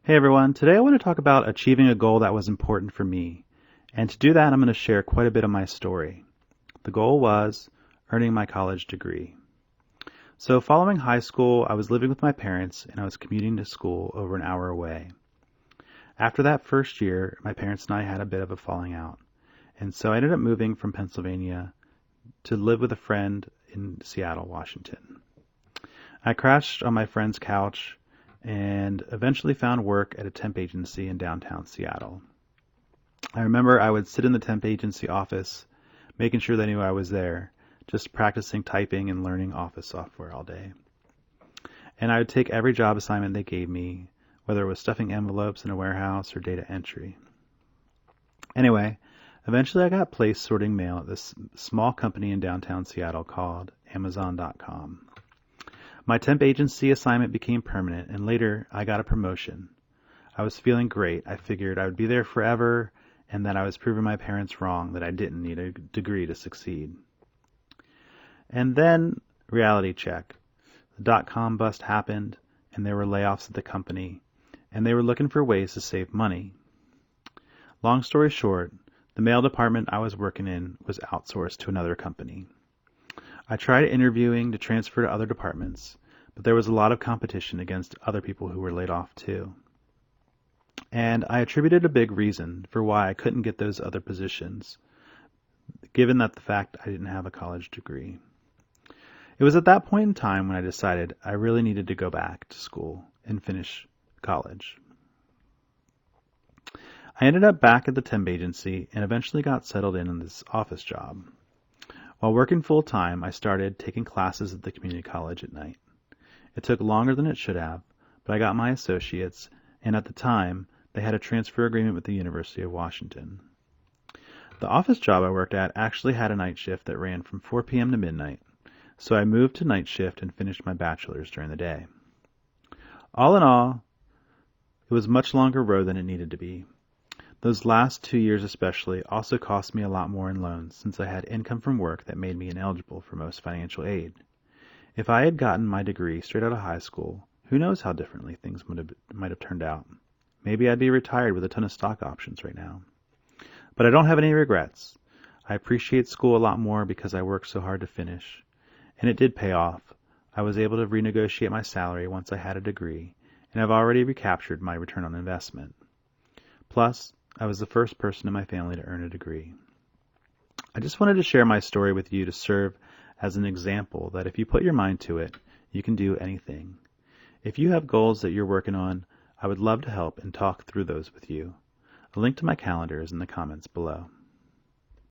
Hey everyone, today I want to talk about achieving a goal that was important for me. And to do that, I'm going to share quite a bit of my story. The goal was earning my college degree. So following high school, I was living with my parents and I was commuting to school over an hour away. After that first year, my parents and I had a bit of a falling out. And so I ended up moving from Pennsylvania to live with a friend in Seattle, Washington. I crashed on my friend's couch and eventually found work at a temp agency in downtown Seattle. I remember I would sit in the temp agency office, making sure they knew I was there, just practicing typing and learning office software all day. And I would take every job assignment they gave me, whether it was stuffing envelopes in a warehouse or data entry. Anyway, eventually I got placed sorting mail at this small company in downtown Seattle called Amazon.com. My temp agency assignment became permanent, and later I got a promotion. I was feeling great. I figured I would be there forever, and that I was proving my parents wrong, that I didn't need a degree to succeed. And then, reality check. The dot-com bust happened, and there were layoffs at the company, and they were looking for ways to save money. Long story short, the mail department I was working in was outsourced to another company. I tried interviewing to transfer to other departments, but there was a lot of competition against other people who were laid off too. And I attributed a big reason for why I couldn't get those other positions, given that the fact I didn't have a college degree. It was at that point in time when I decided I really needed to go back to school and finish college. I ended up back at the temp agency and eventually got settled in this office job. While working full-time, I started taking classes at the community college at night. It took longer than it should have, but I got my associates, and at the time, they had a transfer agreement with the University of Washington. The office job I worked at actually had a night shift that ran from 4 p.m. to midnight, so I moved to night shift and finished my bachelor's during the day. All in all, it was a much longer road than it needed to be. Those last 2 years especially also cost me a lot more in loans since I had income from work that made me ineligible for most financial aid. If I had gotten my degree straight out of high school, who knows how differently things might have turned out. Maybe I'd be retired with a ton of stock options right now. But I don't have any regrets. I appreciate school a lot more because I worked so hard to finish. And it did pay off. I was able to renegotiate my salary once I had a degree, and I've already recaptured my return on investment. Plus, I was the first person in my family to earn a degree. I just wanted to share my story with you to serve as an example that if you put your mind to it, you can do anything. If you have goals that you're working on, I would love to help and talk through those with you. A link to my calendar is in the comments below.